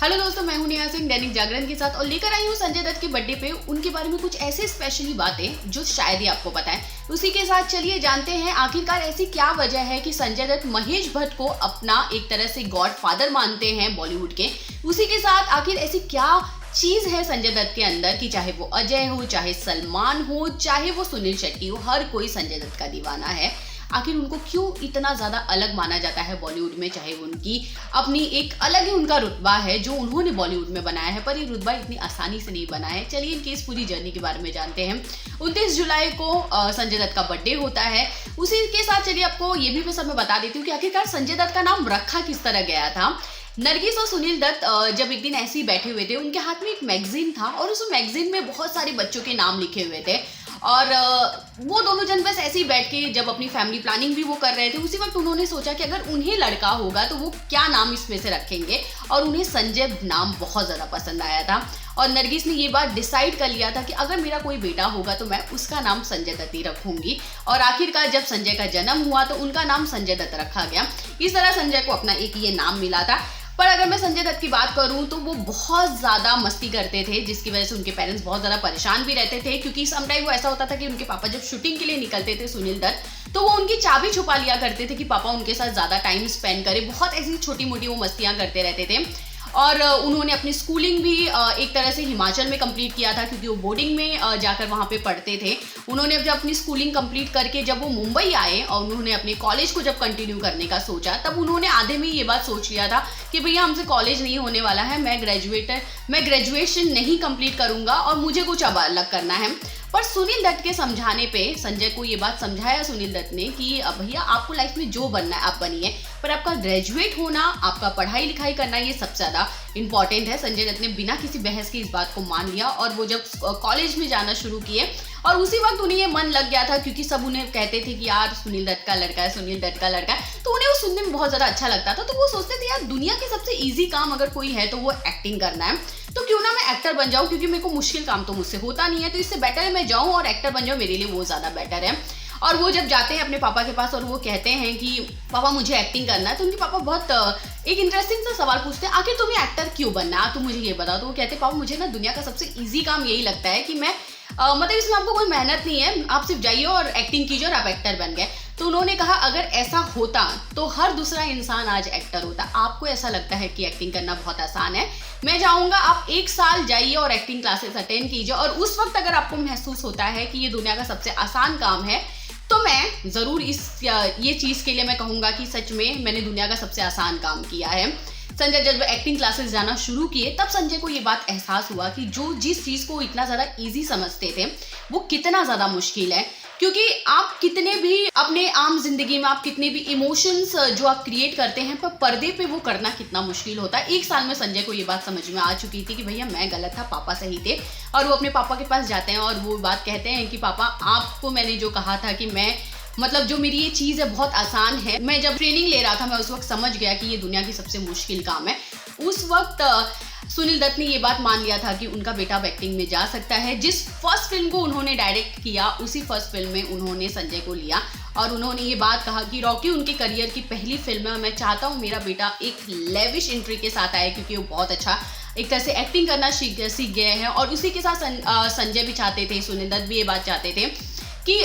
Hello दोस्तों, मैं हूं नेहा सिंह दैनिक जागरण के साथ और लेकर आई हूं संजय दत्त के बर्थडे पे उनके बारे में कुछ ऐसे स्पेशली बातें जो शायद ही आपको पता है। उसी के साथ चलिए जानते हैं आखिरकार ऐसी क्या वजह है कि संजय दत्त महेश भट्ट को अपना एक तरह से गॉड फादर मानते हैं बॉलीवुड के। उसी के साथ आखिर ऐसी क्या चीज है संजय दत्त के अंदर कि चाहे वो अजय हो, चाहे सलमान हो, चाहे वो सुनील शेट्टी हो, हर कोई संजय दत्त का दीवाना है। आखिर उनको क्यों इतना ज्यादा अलग माना जाता है बॉलीवुड में? चाहे उनकी अपनी एक अलग ही उनका रुतबा है जो उन्होंने बॉलीवुड में बनाया है, पर ये रुतबा इतनी आसानी से नहीं बना है। चलिए इनकी इस पूरी जर्नी के बारे में जानते हैं। 29 जुलाई को संजय दत्त का बर्थडे होता है। उसी के साथ चलिए आपको ये भी मैं सब बता देती हूँ कि आखिरकार संजय दत्त का नाम रखा किस तरह गया था। नरगिस और सुनील दत्त जब एक दिन ऐसे ही बैठे हुए थे, उनके हाथ में एक मैगजीन था और उस मैगजीन में बहुत सारे बच्चों के नाम लिखे हुए थे और वो दोनों जन बस ऐसे ही बैठ के जब अपनी फैमिली प्लानिंग भी वो कर रहे थे, उसी वक्त उन्होंने सोचा कि अगर उन्हें लड़का होगा तो वो क्या नाम इसमें से रखेंगे और उन्हें संजय नाम बहुत ज़्यादा पसंद आया था। और नरगिस ने ये बात डिसाइड कर लिया था कि अगर मेरा कोई बेटा होगा तो मैं उसका नाम संजय दत्त ही रखूंगी। और आखिरकार जब संजय का जन्म हुआ तो उनका नाम संजय दत्त रखा गया। इस तरह संजय को अपना एक ये नाम मिला था। पर अगर मैं संजय दत्त की बात करूं तो वो बहुत ज़्यादा मस्ती करते थे, जिसकी वजह से उनके पेरेंट्स बहुत ज़्यादा परेशान भी रहते थे, क्योंकि समटाइम वो ऐसा होता था कि उनके पापा जब शूटिंग के लिए निकलते थे सुनील दत्त, तो वो उनकी चाबी छुपा लिया करते थे कि पापा उनके साथ ज़्यादा टाइम स्पेंड करे। बहुत ऐसी छोटी मोटी वो मस्तियाँ करते रहते थे। और उन्होंने अपनी स्कूलिंग भी एक तरह से हिमाचल में कंप्लीट किया था, क्योंकि वो बोर्डिंग में जाकर वहाँ पे पढ़ते थे। उन्होंने जब अपनी स्कूलिंग कंप्लीट करके जब वो मुंबई आए और उन्होंने अपने कॉलेज को जब कंटिन्यू करने का सोचा, तब उन्होंने आधे में ये बात सोच लिया था कि भैया हमसे कॉलेज नहीं होने वाला है, मैं ग्रेजुएशन नहीं कंप्लीट करूँगा और मुझे कुछ अब अलग करना है। पर सुनील दत्त के समझाने पे संजय को ये बात समझाया सुनील दत्त ने कि भैया आपको लाइफ में जो बनना है आप बनिए, पर आपका ग्रेजुएट होना, आपका पढ़ाई लिखाई करना, ये सबसे ज़्यादा इंपॉर्टेंट है। संजय दत्त ने बिना किसी बहस के इस बात को मान लिया और वो जब कॉलेज में जाना शुरू किए और उसी वक्त उन्हें ये मन लग गया था, क्योंकि सब उन्हें कहते थे कि यार सुनील दत्त का लड़का है, सुनील दत्त का लड़का है, तो उन्हें वो सुनने में बहुत ज़्यादा अच्छा लगता था। तो वो सोचते थे यार दुनिया की सबसे ईजी काम अगर कोई है तो वो एक्टिंग करना है, तो क्यों ना मैं एक्टर बन जाऊं, क्योंकि मेरे को मुश्किल काम तो मुझसे होता नहीं है, तो इससे बेटर है मैं जाऊं और एक्टर बन जाऊं, मेरे लिए वो ज़्यादा बेटर है। और वो जब जाते हैं अपने पापा के पास और वो कहते हैं कि पापा मुझे एक्टिंग करना है, तो उनके पापा बहुत एक इंटरेस्टिंग सा सवाल पूछते हैं, आखिर तुम्हें एक्टर क्यों बनना है, तुम मुझे ये बताओ। तो वो कहते हैं पापा मुझे ना दुनिया का सबसे ईजी काम यही लगता है कि मैं मतलब इसमें आपको कोई मेहनत नहीं है, आप सिर्फ जाइए और एक्टिंग कीजिए और आप एक्टर बन गए। तो उन्होंने कहा अगर ऐसा होता तो हर दूसरा इंसान आज एक्टर होता। आपको ऐसा लगता है कि एक्टिंग करना बहुत आसान है, मैं चाहूँगा आप 1 साल जाइए और एक्टिंग क्लासेस अटेंड कीजिए और उस वक्त अगर आपको महसूस होता है कि ये दुनिया का सबसे आसान काम है, तो मैं ज़रूर ये चीज़ के लिए मैं कहूँगा कि सच में मैंने दुनिया का सबसे आसान काम किया है। संजय जब एक्टिंग क्लासेस जाना शुरू किए तब संजय को ये बात एहसास हुआ कि जिस चीज़ को इतना ज़्यादा इजी समझते थे वो कितना ज़्यादा मुश्किल है। क्योंकि आप कितने भी अपने आम जिंदगी में आप कितने भी इमोशंस जो आप क्रिएट करते हैं, पर पर्दे पे वो करना कितना मुश्किल होता है। 1 साल में संजय को ये बात समझ में आ चुकी थी कि भैया मैं गलत था, पापा सही थे। और वो अपने पापा के पास जाते हैं और वो बात कहते हैं कि पापा आपको मैंने जो कहा था कि मैं मतलब जो मेरी ये चीज़ है बहुत आसान है, मैं जब ट्रेनिंग ले रहा था मैं उस वक्त समझ गया कि ये दुनिया की सबसे मुश्किल काम है। उस वक्त सुनील दत्त ने ये बात मान लिया था कि उनका बेटा अब एक्टिंग में जा सकता है। जिस फर्स्ट फिल्म को उन्होंने डायरेक्ट किया उसी फर्स्ट फिल्म में उन्होंने संजय को लिया और उन्होंने ये बात कहा कि रॉकी उनके करियर की पहली फिल्म है, मैं चाहता हूँ मेरा बेटा एक लेविश एंट्री के साथ आए, क्योंकि वो बहुत अच्छा एक तरह से एक्टिंग करना सीख गए हैं। और उसी के साथ संजय भी चाहते थे, सुनील दत्त भी ये बात चाहते थे कि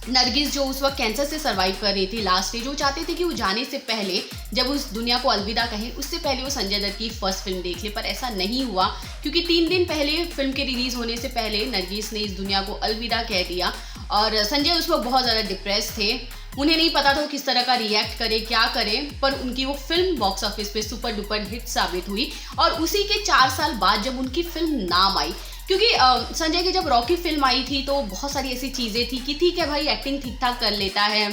नरगिस जो उस वक्त कैंसर से सर्वाइव कर रही थी लास्ट स्टेज, वो चाहते थे कि वो जाने से पहले जब उस दुनिया को अलविदा कहे उससे पहले वो संजय दत्त की फर्स्ट फिल्म देख ले। पर ऐसा नहीं हुआ, क्योंकि 3 दिन पहले फिल्म के रिलीज होने से पहले नरगिस ने इस दुनिया को अलविदा कह दिया और संजय उस वक्त बहुत ज़्यादा डिप्रेस थे। उन्हें नहीं पता था वो किस तरह का रिएक्ट करे, क्या करे, पर उनकी वो फिल्म बॉक्स ऑफिस पे सुपर डुपर हिट साबित हुई। और उसी के 4 साल बाद जब उनकी फिल्म नाम आई, क्योंकि संजय की जब रॉकी फिल्म आई थी तो बहुत सारी ऐसी चीज़ें थी कि ठीक है भाई एक्टिंग ठीक ठाक कर लेता है,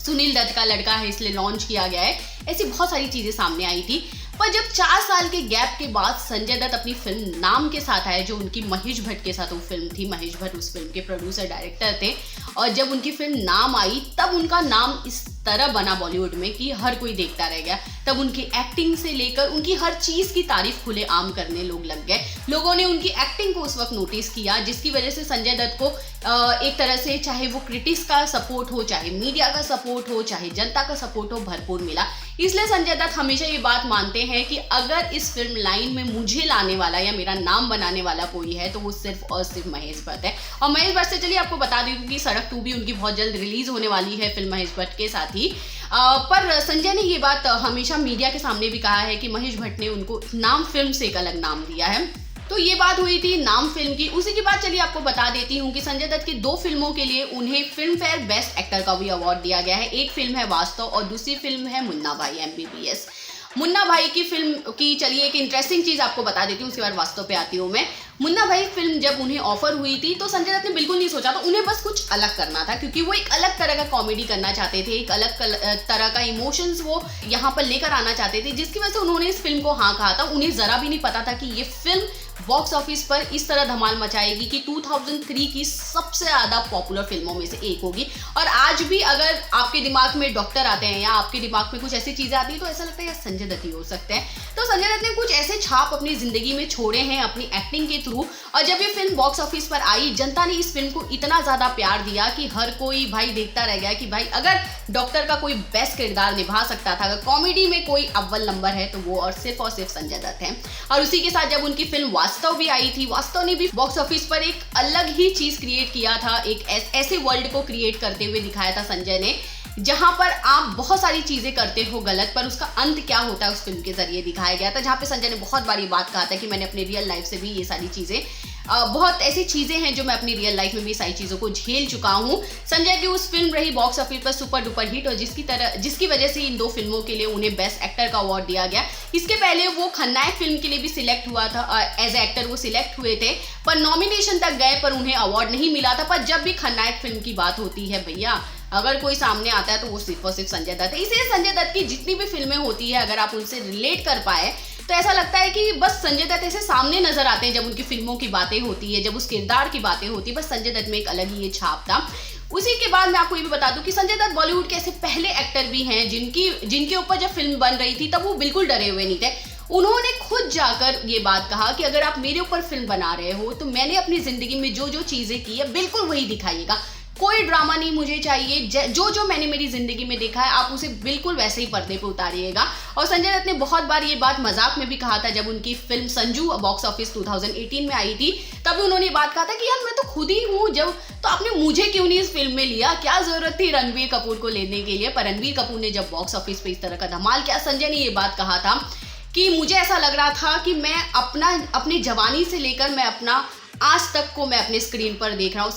सुनील दत्त का लड़का है इसलिए लॉन्च किया गया है, ऐसी बहुत सारी चीज़ें सामने आई थी। पर जब 4 साल के गैप के बाद संजय दत्त अपनी फिल्म नाम के साथ आए, जो उनकी महेश भट्ट के साथ वो फिल्म थी, महेश भट्ट उस फिल्म के प्रोड्यूसर डायरेक्टर थे, और जब उनकी फिल्म नाम आई तब उनका नाम इस तरह बना बॉलीवुड में कि हर कोई देखता रह गया। तब उनकी एक्टिंग से लेकर उनकी हर चीज़ की तारीफ खुले आम करने लोग लग गए। लोगों ने उनकी एक्टिंग को उस वक्त नोटिस किया, जिसकी वजह से संजय दत्त को एक तरह से चाहे वो क्रिटिक्स का सपोर्ट हो, चाहे मीडिया का सपोर्ट हो, चाहे जनता का सपोर्ट हो, भरपूर मिला। इसलिए संजय दत्त हमेशा ये बात मानते हैं कि अगर इस फिल्म लाइन में मुझे लाने वाला या मेरा नाम बनाने वाला कोई है तो वो सिर्फ और सिर्फ महेश भट्ट है। और महेश भट्ट से चलिए आपको बता दूं कि सड़क 2 भी उनकी बहुत जल्द रिलीज होने वाली है फिल्म महेश भट्ट के साथ ही। पर संजय ने ये बात हमेशा मीडिया के सामने भी कहा है कि महेश भट्ट ने उनको नाम फिल्म से एक अलग नाम दिया है। तो ये बात हुई थी नाम फिल्म की। उसी के बाद चलिए आपको बता देती हूँ कि संजय दत्त की 2 फिल्मों के लिए उन्हें फिल्म फेयर बेस्ट एक्टर का भी अवार्ड दिया गया है। एक फिल्म है वास्तव और दूसरी फिल्म है मुन्ना भाई MBBS। मुन्ना भाई की फिल्म की चलिए एक इंटरेस्टिंग चीज आपको बता देती हूँ, उसके बाद वास्तव पे आती हूँ मैं। मुन्ना भाई फिल्म जब उन्हें ऑफर हुई थी तो संजय दत्त ने बिल्कुल नहीं सोचा था, उन्हें बस कुछ अलग करना था क्योंकि वो एक अलग तरह का कॉमेडी करना चाहते थे, एक अलग तरह का इमोशंस वो यहाँ पर लेकर आना चाहते थे, जिसकी वजह से उन्होंने इस फिल्म को हाँ कहा था। उन्हें जरा भी नहीं पता था कि ये फिल्म बॉक्स ऑफिस पर इस तरह धमाल मचाएगी कि 2003 की सबसे ज्यादा पॉपुलर फिल्मों में से एक होगी। और आज भी अगर आपके दिमाग में डॉक्टर आते हैं या आपके दिमाग में कुछ ऐसी चीजें आती है तो ऐसा लगता है यार संजय दत्त ही हो सकते हैं। तो संजय दत्त ने कुछ ऐसे छाप अपनी जिंदगी में छोड़े हैं अपनी एक्टिंग के थ्रू। और जब ये फिल्म बॉक्स ऑफिस पर आई, जनता ने इस फिल्म को इतना ज्यादा प्यार दिया कि हर कोई भाई देखता रह गया कि भाई अगर डॉक्टर का कोई बेस्ट किरदार निभा सकता था, अगर कॉमेडी में कोई अव्वल नंबर है तो वो और सिर्फ संजय दत्त है। और उसी के साथ जब उनकी फिल्म वास्तव भी आई थी, वास्तव ने भी बॉक्स ऑफिस पर एक अलग ही चीज क्रिएट किया था, एक ऐसे वर्ल्ड को क्रिएट करते हुए दिखाया था संजय ने जहां पर आप बहुत सारी चीजें करते हो गलत पर उसका अंत क्या होता है उस फिल्म के जरिए दिखाया गया था। जहां पे संजय ने बहुत बार ये बात कहा था कि मैंने अपने रियल लाइफ से भी ये सारी चीजें बहुत ऐसी चीजें हैं जो मैं अपनी रियल लाइफ में भी सारी चीजों को झेल चुका हूं। संजय की उस फिल्म रही बॉक्स ऑफिस पर सुपर डुपर हिट और जिसकी वजह से इन 2 फिल्मों के लिए उन्हें बेस्ट एक्टर का अवार्ड दिया गया। इसके पहले वो खलनायक फिल्म के लिए भी सिलेक्ट हुआ था, एज ए एक्टर वो सिलेक्ट हुए थे पर नॉमिनेशन तक गए पर उन्हें अवार्ड नहीं मिला था। पर जब भी खलनायक फिल्म की बात होती है भैया, अगर कोई सामने आता है तो वो सिर्फ और सिर्फ संजय दत्त है। इसलिए संजय दत्त की जितनी भी फिल्में होती है अगर आप उनसे रिलेट कर पाए तो ऐसा लगता है कि बस संजय दत्त ऐसे सामने नजर आते हैं जब उनकी फिल्मों की बातें होती है, जब उस किरदार की बातें होती है। बस संजय दत्त में एक अलग ही ये छाप था। उसी के बाद मैं आपको ये भी बता दूं कि संजय दत्त बॉलीवुड के ऐसे पहले एक्टर भी हैं जिनके ऊपर जब फिल्म बन रही थी तब वो बिल्कुल डरे हुए नहीं थे। उन्होंने खुद जाकर ये बात कहा कि अगर आप मेरे ऊपर फिल्म बना रहे हो तो मैंने अपनी जिंदगी में जो जो चीजें की है बिल्कुल वही दिखाइएगा, कोई ड्रामा नहीं मुझे चाहिए, जो मैंने मेरी जिंदगी में देखा है आप उसे बिल्कुल वैसे ही पर्दे पे उतारिएगा। और संजय दत्त ने बहुत बार ये बात मजाक में भी कहा था जब उनकी फिल्म संजू बॉक्स ऑफिस 2018 में आई थी, तभी उन्होंने बात कहा था कि यार मैं तो खुद ही हूँ, जब तो आपने मुझे क्यों नहीं इस फिल्म में लिया, क्या जरूरत थी रणबीर कपूर को लेने के लिए। पर रणबीर कपूर ने जब बॉक्स ऑफिस पे इस तरह का धमाल किया, संजय ने ये बात कहा था कि मुझे ऐसा लग रहा था कि मैं अपनी जवानी से लेकर मैं अपना आज तक को मैं अपने स्क्रीन पर देख रहा हूँ।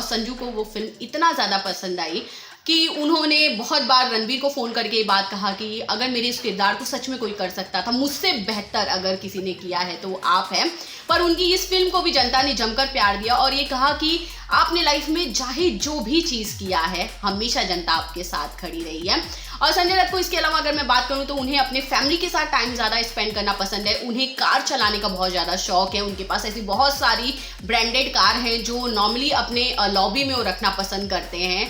संजू को वो फिल्म इतना ज़्यादा पसंद आई कि उन्होंने बहुत बार रणबीर को फ़ोन करके ये बात कहा कि अगर मेरे इस किरदार को सच में कोई कर सकता था, मुझसे बेहतर अगर किसी ने किया है तो वो आप हैं। पर उनकी इस फिल्म को भी जनता ने जमकर प्यार दिया और ये कहा कि आपने लाइफ में चाहे जो भी चीज़ किया है हमेशा जनता आपके साथ खड़ी रही है। और संजय दत्त को इसके अलावा अगर मैं बात करूं तो उन्हें अपने फैमिली के साथ टाइम ज़्यादा स्पेंड करना पसंद है। उन्हें कार चलाने का बहुत ज़्यादा शौक है। उनके पास ऐसी बहुत सारी ब्रांडेड कार हैं जो नॉर्मली अपने लॉबी में वो रखना पसंद करते हैं,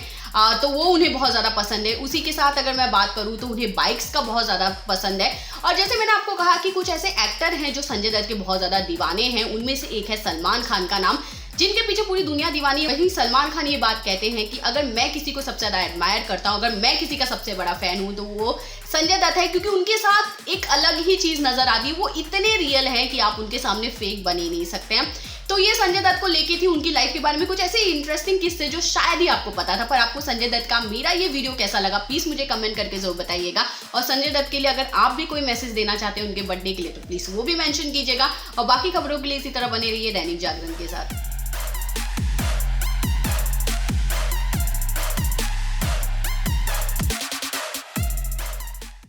तो वो उन्हें बहुत ज़्यादा पसंद है। उसी के साथ अगर मैं बात करूं तो उन्हें बाइक्स का बहुत ज़्यादा पसंद है। और जैसे मैंने आपको कहा कि कुछ ऐसे एक्टर हैं जो संजय दत्त के बहुत ज़्यादा दीवाने हैं, उनमें से एक है सलमान खान का नाम, जिनके पीछे पूरी दुनिया दीवानी है। वहीं सलमान खान ये बात कहते हैं कि अगर मैं किसी को सबसे ज़्यादा एडमायर करता हूँ, अगर मैं किसी का सबसे बड़ा फैन हूँ तो वो संजय दत्त है, क्योंकि उनके साथ एक अलग ही चीज़ नजर आती है। वो इतने रियल है कि आप उनके सामने फेक बन ही नहीं सकते हैं। तो ये संजय दत्त को लेके थी उनकी लाइफ के बारे में कुछ ऐसे इंटरेस्टिंग किस्से जो शायद ही आपको पता था। पर आपको संजय दत्त का मेरा ये वीडियो कैसा लगा प्लीज़ मुझे कमेंट करके जरूर बताइएगा। और संजय दत्त के लिए अगर आप भी कोई मैसेज देना चाहते हैं उनके बर्थडे के लिए तो प्लीज़ वो भी मेंशन कीजिएगा। और बाकी खबरों के लिए इसी तरह बने रहिए दैनिक जागरण के साथ।